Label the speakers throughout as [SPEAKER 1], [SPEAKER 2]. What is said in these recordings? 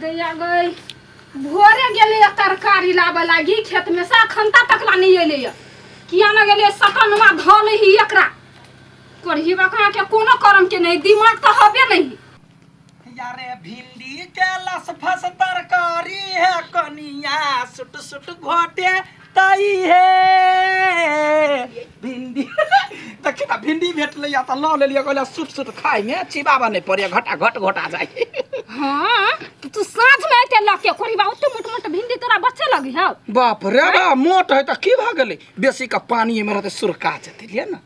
[SPEAKER 1] दैया गई भोरे गेले तरकारी लाबे लागी खेत में से खंता तकला नहीं एले किया न गेले सकनमा धल ही एकरा करही बकरा के कोनो करम के नहीं दिमाग तो हबे नहीं
[SPEAKER 2] यारे भिंडी के लसफस तरकारी है कनिया सुट सुट घोटे तई है भिंडी तखना भिंडी भेटले या त ल लेलिया कहले सुट सुट खाइ में चिबाबा नहीं पड़े घटा घट घोटा जाए।
[SPEAKER 1] हां तू साँझ में ते लके कोरीबा ओते मोट मोट भिंडी तोरा बच्चे लगी है
[SPEAKER 2] बाप रे बा मोट है त की भ गेलै बेसी का पानी में रहते सुरका जते ले ना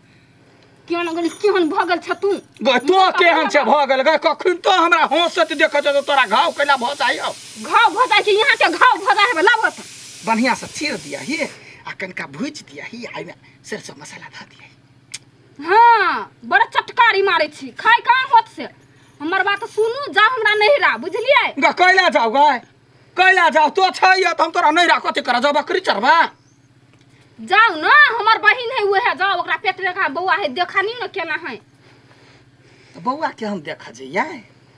[SPEAKER 1] केहन गली केहन भगल छ तू
[SPEAKER 2] तो केहन छ भगल ग कखन तो हमरा हंसत देखत तो तोरा घाव कैला भ जाइयो
[SPEAKER 1] घाव भ जाय छै यहां के घाव भ जाय है लाबत
[SPEAKER 2] बढ़िया से चीर दिया ही आ कनका भूज दिया ही आई में सरसों मसाला ध दिया।
[SPEAKER 1] हां बड़ा चटकारी मारे छी खाय कहां होत से हमर बात सुनू जा हमरा नहिरा बुझलिए
[SPEAKER 2] ग कैला जाओ ग कैला जाओ तो छै त हम तोरा नहिरा कथि कर जा बकरी चरबा
[SPEAKER 1] जाओ ना हमर बहिन है वो है जाओ ओकरा पेट रेखा बौआ है देखानी न केना है
[SPEAKER 2] तो बौआ के हम देखा जइया।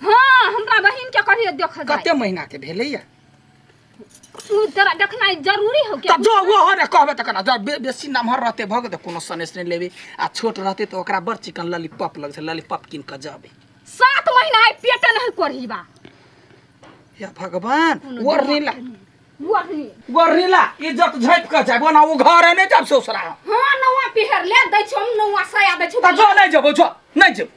[SPEAKER 1] हां हमरा बहिन के करिए देखा जाय
[SPEAKER 2] कते महीना के भेलैया
[SPEAKER 1] तू तेरा देखना जरूरी हो के
[SPEAKER 2] त जो वो हो रे कहबे त कना जा बेसी नमहर रहते भग दे कोनो सनेस नहीं लेबे आ छोट रहते तो ओकरा बड़ चिकन लॉलीपॉप लग से लॉलीपॉप किन के जाबे
[SPEAKER 1] 7 महीना है पेट नहीं करहीबा
[SPEAKER 2] हे भगवान वरनीला
[SPEAKER 1] वरनी
[SPEAKER 2] इज्जत झैप के जाबो ना वो घर नहीं जाब ससुरा।
[SPEAKER 1] हां नवा पिहर ले दै छ हम नवा साया दै छ
[SPEAKER 2] त जो नहीं जबो जो नहीं जब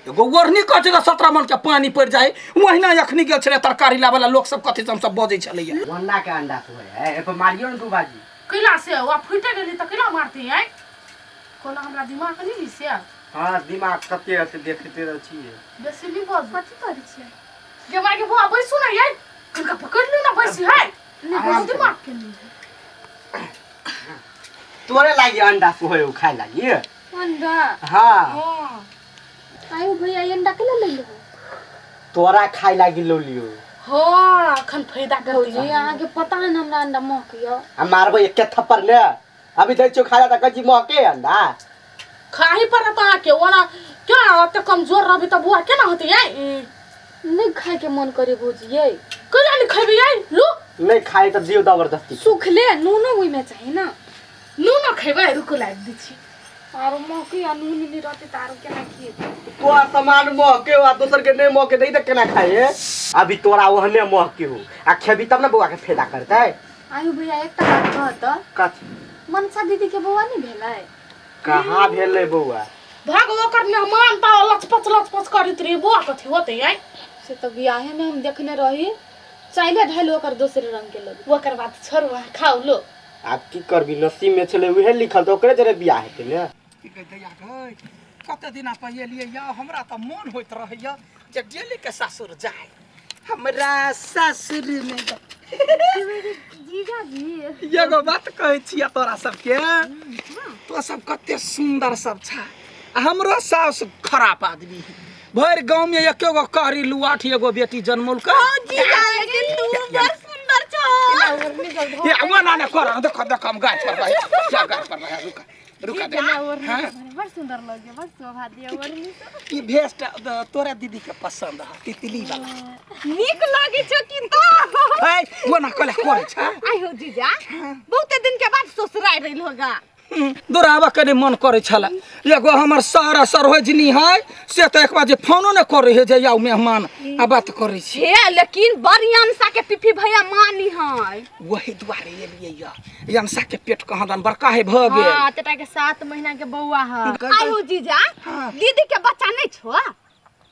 [SPEAKER 2] एगो वरनी कथि त 17 मन के पानी पड़ जाए वहिना अखनी गेल छले तरकारी लाबला लोग सब कथि हम सब बजै छलैया
[SPEAKER 3] वन्ना के अंडा तो है ए पे मारियो न तू बाजी
[SPEAKER 4] कैला से वा फुटे गेली त कैला मारती है कोनो हमरा दिमाग नहीं लिसे
[SPEAKER 3] हां दिमाग कते से देखते रह छिए
[SPEAKER 4] बेसी नहीं बज कथि करै छिए गे मागे बुआ बैसु ना ये कनका पकड़ ली ना बैसी है नहीं दिमाग के नहीं
[SPEAKER 3] तोरे लागि अंडा सोयो खाइ लागि
[SPEAKER 1] अंडा
[SPEAKER 3] हां
[SPEAKER 4] हां
[SPEAKER 1] आयो भैया अंडा के ले लो
[SPEAKER 3] तोरा खाइ लागि लो लियो
[SPEAKER 4] हां खन फायदा करती
[SPEAKER 1] जी आगे पता है ना हमरा अंडा महकियो
[SPEAKER 3] हम मारबो एक थप्पड़ ले अभी दै छो खाला त कजी महके अंडा
[SPEAKER 4] खाही पर त के ओना क्या त कमजोर रहबी त बुआ केना होती है
[SPEAKER 1] नहीं खाए के मन करे भोजिए
[SPEAKER 4] कैला नहीं खैबी है लू
[SPEAKER 3] नहीं खाए त दियो जबरदस्ती
[SPEAKER 1] सुखले नूनो ओइ में चाहिए ना
[SPEAKER 4] नू ना खैबे रुको लाग दी छी
[SPEAKER 1] आरो महकी नून नहीं रहते तारो केना खिए
[SPEAKER 3] तो सामान महके हो दोसर के नहीं महके दई त केना खाए अभी तोरा ओहने महके हो आ खेबी तब ना बुआ के फायदा करतै।
[SPEAKER 1] आयो भैया एकटा बात कहत
[SPEAKER 3] कथि
[SPEAKER 1] मनसा दीदी के बौआ नहीं भेलै
[SPEAKER 3] कहां भेलै बौआ
[SPEAKER 4] भाग ओकर मेहमान त लचपच करित रे बुआ कथि होते है
[SPEAKER 1] से तो बियाहे में हम देखने रही चाइले ढाल ओकर दूसरे रंग के लग
[SPEAKER 4] ओकर बात छोड़ खाओ लो
[SPEAKER 3] आप की करबी नसीब में छले उहे लिखल त ओकरे जरे बियाह हेतै ने
[SPEAKER 2] की कह दैया गई कते दिना पहिले या हमरा त मन होइत रहैया जे डेली के ससुर जाए हमरा ससुर में
[SPEAKER 1] जीजा जी
[SPEAKER 2] एगो बात कहै छिया तोरा सबके तो सब कते सुंदर सब छ हमरो सास खराब आदमी भर गांव में एकेगो कहरी लुआठ एगो बेटी जन्मल का
[SPEAKER 1] जीजा लेकिन तू बड़ सुंदर छ
[SPEAKER 2] ये मना न कर देख देख हम गाछ पर रहे क्या गाछ पर रहे रुका दे हां
[SPEAKER 1] बड़ सुंदर लगे बस शोभा दिया वरनी
[SPEAKER 2] ई भेस्ट तोरा दीदी के पसंद है तितली वाला
[SPEAKER 1] नीक लागे छ कि तो
[SPEAKER 2] ए वो ना कले करे छ
[SPEAKER 1] आई हो जीजा बहुत दिन के बाद ससुराल रहिल होगा
[SPEAKER 2] दोरावा करे मन करे छला एगो हमर सारा सरोजनी है से त एक बार जे फोनो न करे है जे आउ मेहमान आ बात करे छी
[SPEAKER 1] हे लेकिन बरियांसा के पिफी भैया मानी है
[SPEAKER 2] वही दुआरे एलिए या यंसा के पेट कहां दन बड़का है भ गेल
[SPEAKER 1] हां तेटा के 7 महीना के बौआ है आई हो जीजा दीदी के बच्चा नहीं छो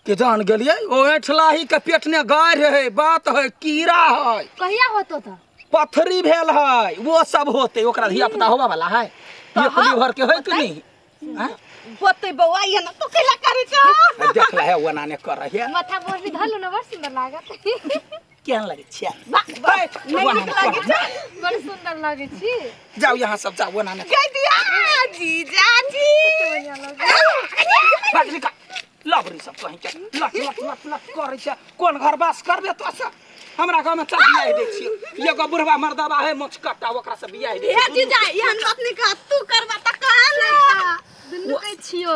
[SPEAKER 2] के जान गेलिए ओ एठलाही के पेट ने गाय रहे बात है कीड़ा है
[SPEAKER 1] कहिया होतो त
[SPEAKER 2] पथरी भेल है वो सब होते ओकरा धिया पुता होबा वाला है ये खुली भर के है कि नहीं हां
[SPEAKER 1] होते बौआ ये ना तो केला करे छ
[SPEAKER 2] देखला है वो नाने कर रही है
[SPEAKER 1] माथा पर भी धलु न बड़ सुंदर लागत
[SPEAKER 2] केहन लगे छिया
[SPEAKER 1] नहीं नीक लागे छ बड़ सुंदर लागे छी
[SPEAKER 2] जाओ यहाँ सब जाओ वो नाने
[SPEAKER 1] कह दिया जीजा जी बढ़िया लागे
[SPEAKER 2] बाजरी का लबरी सब कहीं के लट लट लट लट करे छ कोन घर बास करबे तो सब हमरा गांव में चल बियाह दे छी एगो बुढ़वा मर्दबा है मोछ कट्टा ओकरा से बियाह दे
[SPEAKER 1] हे जीजा यहन अपने का तू करबा त कहला दुनु के छियो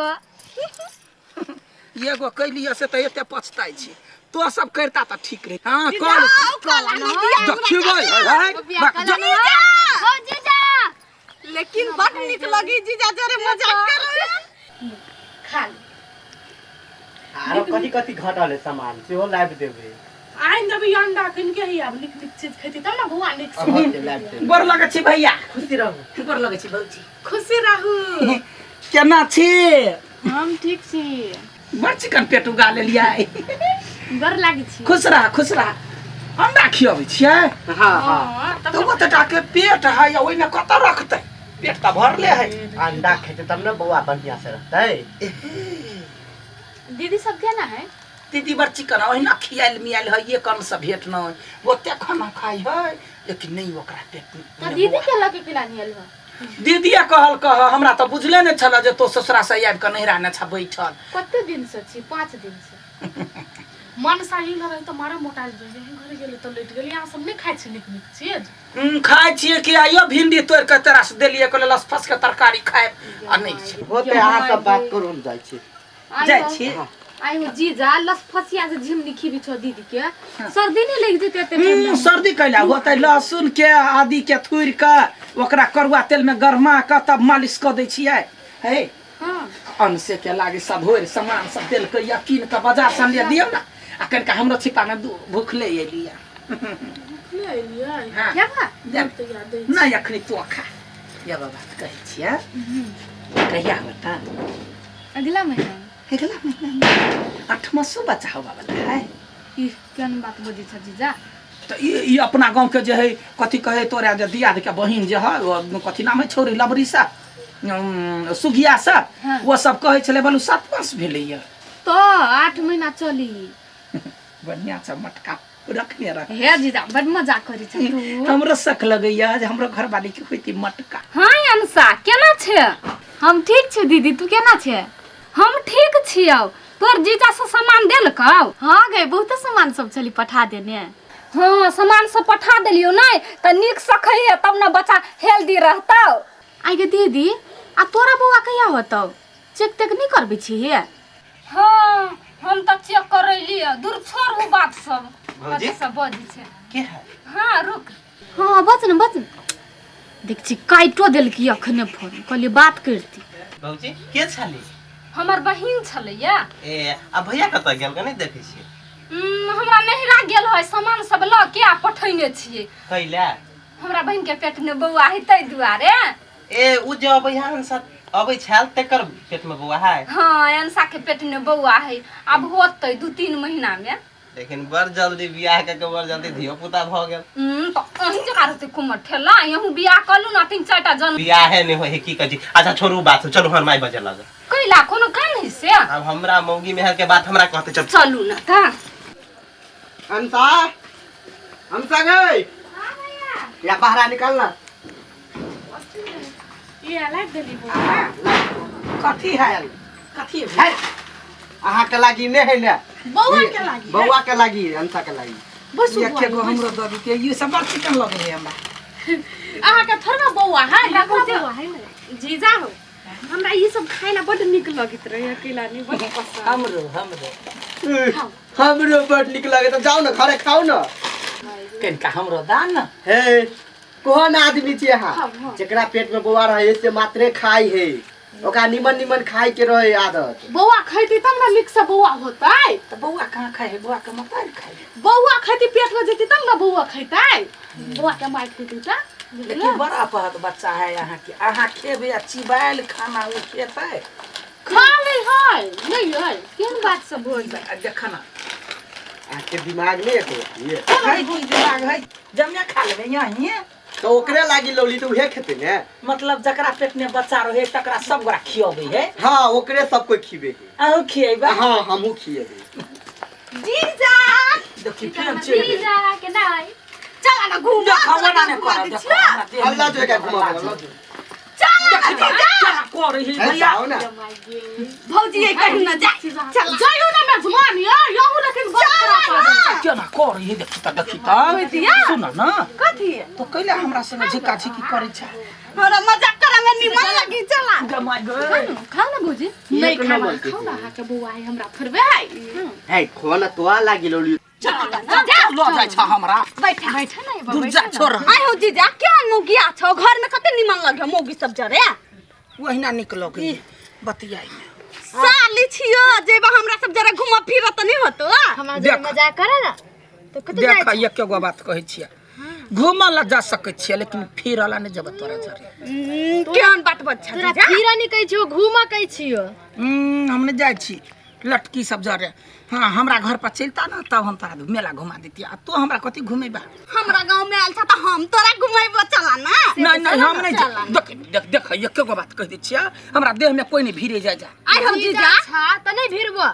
[SPEAKER 2] एगो कैलिए से त एते पछताई छी तो सब करता तो ठीक रहे। हाँ कौन देखिए
[SPEAKER 4] लेकिन बड़ निक लगी जीजा जरे मजाक कर रहे हैं। खा ले
[SPEAKER 3] आरो कथी कथी घटल है सामान से हो लाइव देबे।
[SPEAKER 4] आई न भी अंडा किन के ही अब निक निक चीज खेती तब ना भुआ निक से
[SPEAKER 3] लाइव देबे।
[SPEAKER 2] गोर लगे छी भैया।
[SPEAKER 3] खुशी रहू।
[SPEAKER 2] गोर लगे छी भौजी।
[SPEAKER 4] खुशी रहू।
[SPEAKER 2] केना छी?
[SPEAKER 4] हम ठीक छी।
[SPEAKER 2] बड़ चिकन पेट उगा लेलियै।
[SPEAKER 4] गोर लागी छी।
[SPEAKER 2] खुश रह खुश रह। अंडा खियाबै छियै?
[SPEAKER 3] हां हां
[SPEAKER 2] तो वो तटा के पेट है ओइ में कत रखतै? पेट त भरले है।
[SPEAKER 3] अंडा खेते तब ना बउआ बढ़िया से रहतै।
[SPEAKER 4] दीदी सब केना है?
[SPEAKER 2] दीदी बड़ चिकन ओहिना खियाल मियाल है ये कम से भेट न ओते खाना खाई है लेकिन नहीं ओकरा पेट
[SPEAKER 4] त दीदी के लगे खिलानी आइल हो।
[SPEAKER 2] दीदीया कह हमरा त बुझले नै छला जे तो ससुरा से आबि क नहिरा न छ बैठल।
[SPEAKER 4] कते दिन से छी? 5 दिन से। मन साही ल रही त मारा मोटा जे घर गेले त लेट गेली। यहां सब नै खाइ छी निक निक चीज।
[SPEAKER 2] खाइ छियै कि आइयो भिंडी तोड़ के तेरा से देलिए कहले लस फस के तरकारी खाए आ नै छै।
[SPEAKER 3] होते अहाँ सब बात करू हम जाइ छी।
[SPEAKER 2] जाइ छी।
[SPEAKER 4] आई हो जीजा लस फसिया से झिमनी खिबी छ दीदी के सर्दी नै लग जेते ते।
[SPEAKER 2] सर्दी कैला होतै लहसुन के आदि के थुड़ के ओकरा करुआ तेल में गरमा के तब मालिश क दै छियै। हे
[SPEAKER 4] हां
[SPEAKER 2] अन्न से के लागे सब होर सामान सब देल के यकीन के बाजार से ले दियौ ना आ कनका हमरो छिपा में भूखले एलिया।
[SPEAKER 4] ले एलिया।
[SPEAKER 2] हाँ।
[SPEAKER 4] क्या बा?
[SPEAKER 2] देख।
[SPEAKER 4] याद दे।
[SPEAKER 2] ना अखनी तो खा। या बाबा कहै छियै। कहिया होता?
[SPEAKER 4] अगला महीना।
[SPEAKER 2] अगला महीना 8वां सु बच्चा होबा वाला है।
[SPEAKER 4] ई केन बात बजी छ जीजा?
[SPEAKER 2] तो ये अपना गांव के जे है कथी कहे तोरा जे दियाद के बहिन जे है कथी नाम है छोरी लबरी सा सुगिया सा
[SPEAKER 4] हाँ।
[SPEAKER 2] वो सब कहे छले बोलू 7 मास भेलैया।
[SPEAKER 4] तो 8 महीना चली।
[SPEAKER 2] बढ़िया छ मटका रखने रख।
[SPEAKER 4] हे जीजा बड़ मजाक करी छ तू।
[SPEAKER 2] हमरो शक लगैया जे हमरो घर वाली के होती मटका।
[SPEAKER 1] हाँ अंसा केना छे?
[SPEAKER 4] हम ठीक छी दीदी तू केना छे?
[SPEAKER 1] हम ठीक छियौ। तोर जीजा से सामान देलकौ?
[SPEAKER 4] हां गए बहुत सामान सब चली पठा देने।
[SPEAKER 1] हाँ सामान सब पठा देलियो नै त निक से खइहे तब न बच्चा हेल्दी रहतौ।
[SPEAKER 4] आई गे दीदी आ तोरा बउआ कहिया होतौ? चेक तेक नहीं करबी छी हे?
[SPEAKER 1] हाँ हम त चेक करैली दूर छोड़ बात सब।
[SPEAKER 3] भौजी?
[SPEAKER 1] कथी सब बजी छे?
[SPEAKER 3] के है?
[SPEAKER 1] हाँ रुक।
[SPEAKER 4] हां बच न देख छी काइटो देल की अखने फोन कहली बात करती।
[SPEAKER 5] भौजी के छली?
[SPEAKER 1] हमर बहिन छलैया।
[SPEAKER 5] ए आ भैया कत गेल के नहीं देखै छी?
[SPEAKER 1] हमरा नहिरा गेल है सामान सब ल के आ पठैने छियै।
[SPEAKER 5] कैला?
[SPEAKER 1] हमरा बहिन के पेट में बौआ है तै दुआरे।
[SPEAKER 5] ए उ जे अबैहान सा अबै छल तेकर पेट में बौआ है।
[SPEAKER 1] हाँ अंसा के पेट में बौआ है अब होतै 2-3 महीना में।
[SPEAKER 5] लेकिन बड़ जल्दी बियाह के बड़ जल्दी धियो पुता भ गेल।
[SPEAKER 1] तो अहीं जका रहते कुमर ठेला यहू बियाह कलू ना 3-4 टा जन।
[SPEAKER 5] बियाह नहीं होय की कजी। अच्छा छोड़ू बात चलो हर माई बजे लगे।
[SPEAKER 1] कैला कोनो काम है से?
[SPEAKER 5] अब हमरा मौगी मेहर के बात हमरा कहते चल
[SPEAKER 1] चलू ना ता।
[SPEAKER 3] अंसा अंसा गई।
[SPEAKER 1] हां भैया।
[SPEAKER 3] या बाहर निकल ना।
[SPEAKER 4] ये अलग देली बउआ।
[SPEAKER 2] कथी है? कथी है?
[SPEAKER 3] अहाँ के लागी नहीं है ना?
[SPEAKER 4] बउआ के लागी।
[SPEAKER 3] बउआ के लागी अंसा के लागी।
[SPEAKER 4] बस
[SPEAKER 2] ये के गो हमरो ददी के ये सब बड़ चिकन लगे है हमरा।
[SPEAKER 4] आहा के थोड़ा बउआ है
[SPEAKER 1] देखो
[SPEAKER 4] बउआ है ना जीजा हो। हमरा ये सब खाइला बड़ निक लगित रहे अकेला नहीं बड़ पसंद।
[SPEAKER 3] हमरो बड़ निक लागे तो जाओ ना घरे खाओ ना।
[SPEAKER 2] कनका हमरो दान न।
[SPEAKER 3] हे कोन आदमी छी अहाँ?
[SPEAKER 4] हाँ।
[SPEAKER 3] जेकरा पेट में बौआ रहे से मात्रे खाई है। ओका निमन खाई के रहे आदत।
[SPEAKER 4] बउआ खैती तब ना निक से बउआ होतै।
[SPEAKER 2] तो बौआ कहाँ खाए है? बौआ के मतार खाए।
[SPEAKER 4] बउआ खैती पेट में जेती तब ना बउआ खैतै। बउआ के मार खैती त।
[SPEAKER 2] लेकिन बड़ा पहत बच्चा है यहाँ के। अहाँ खेबे चिबाइल खाना उ खेतै।
[SPEAKER 4] खा ले है नहीं है केन बात से बोल बे।
[SPEAKER 2] देखना
[SPEAKER 3] आपके दिमाग में है ये।
[SPEAKER 2] है की दिमाग है जमिया खा लेबे यहीं।
[SPEAKER 3] तो ओकरे लागी लौली तो उहे खेते ने।
[SPEAKER 2] मतलब जकरा पेट में बच्चा रहे तकरा सब गोरा खियाबे है।
[SPEAKER 3] हाँ ओकरे सब कोई खिबे है।
[SPEAKER 2] अहू खिएबे।
[SPEAKER 3] हाँ हमहू खिएबे।
[SPEAKER 4] जीजा
[SPEAKER 2] देखी फिल्म चल
[SPEAKER 4] जीजा के नहीं चल ना घूम
[SPEAKER 2] खबर ना कर।
[SPEAKER 3] अल्लाह जो है घुमा
[SPEAKER 4] चल
[SPEAKER 2] देखी कर रही
[SPEAKER 3] है,
[SPEAKER 2] भैया
[SPEAKER 3] जाओ ना
[SPEAKER 1] भौजी ये कहीं ना जा चल
[SPEAKER 4] जाइयो ना मेजमान यार यहू लेकिन बात खराब
[SPEAKER 2] क्या ना कर रही देखी
[SPEAKER 1] भैया।
[SPEAKER 2] सुन ना
[SPEAKER 1] कथी
[SPEAKER 2] तो कैले हमरा संग झिका झिकी करे छ
[SPEAKER 1] हमरा मजाक करे में निमन लगी चला
[SPEAKER 2] गमाई गए
[SPEAKER 1] खा ना भौजी
[SPEAKER 4] नहीं
[SPEAKER 3] एक नंबर
[SPEAKER 4] खाना
[SPEAKER 3] के
[SPEAKER 4] खाओ ना के बउआ है हमरा फरबे है
[SPEAKER 3] है खोना तो लागी लोली
[SPEAKER 1] जा
[SPEAKER 2] लो जाय छ हमरा
[SPEAKER 1] बैठा बैठा ना
[SPEAKER 2] दूर जा छोड़
[SPEAKER 1] आइ हो जीजा क्या मोगिया छ घर में कते निमन लगे मोगी सब जरे
[SPEAKER 2] वहिना निकलो के बतियाई
[SPEAKER 1] साली छियो जेबा हमरा सब जरे घुम फिर त नहीं होतो
[SPEAKER 4] हमरा
[SPEAKER 2] देख।
[SPEAKER 4] जे मजाक करे ना तो कते
[SPEAKER 2] देख
[SPEAKER 4] जाय
[SPEAKER 2] एक गो बात कहै छियै घूमऽ ला जा सकै छियै लेकिन फिर वाला नहीं जब तोरा जरे
[SPEAKER 1] केहन बात बच्चा
[SPEAKER 4] तोरा
[SPEAKER 1] जीजा
[SPEAKER 4] फिरा नहीं कहै छियो घुमा कहै छियो
[SPEAKER 2] हम नहीं जाय छी लटकी सब जरे हाँ हमरा घर पर चलता ना तब हम तोरा मेला घुमा देती आ तू हमरा कथी घुमेबा
[SPEAKER 1] हमरा गांव में आल छ त हम तोरा घुमाइबो चला ना
[SPEAKER 2] नहीं नहीं हम नहीं देख देख देख एक गो बात कह दै छियै हमरा देह में कोई नहीं भिड़े जा
[SPEAKER 1] आइ हो जीजा
[SPEAKER 4] छा त नहीं भिरबो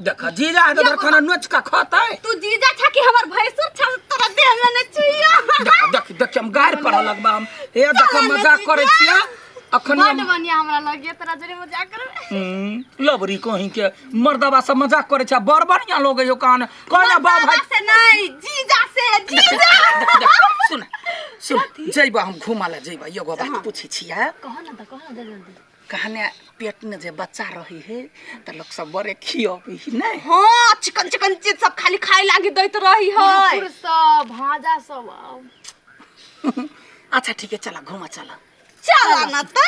[SPEAKER 2] देख जीजा इधर खाना नोच का खाते
[SPEAKER 1] तू जीजा छ कि हमर भैंसुर छ तोरा देह में न छुइयो
[SPEAKER 2] देख देख देख हम गायर पर लगबा हम ए देख मजाक करे छियै अखन
[SPEAKER 4] बड बनिया हमरा लगे तोरा जरे मजाक करबे
[SPEAKER 2] लबरी कहीं के मर्दबा सब मजाक करे छ बड़ बढ़िया लोग यो कान कहना बा भाई
[SPEAKER 1] से नहीं जीजा से जीजा
[SPEAKER 2] सुन सुन जइबा हम घुमा ला जइबा एगो बात पूछे छियै
[SPEAKER 4] कह ना दे जल्दी
[SPEAKER 2] कहने पेट में जे बच्चा रही है त लोग सब बड़े खियाबी नहीं
[SPEAKER 1] हां चिकन चिकन चीज सब खाली खाए लागी दैत रही है
[SPEAKER 4] पुर सब भाजा सब
[SPEAKER 2] अच्छा ठीक है चला घुमा चला
[SPEAKER 1] चला ना त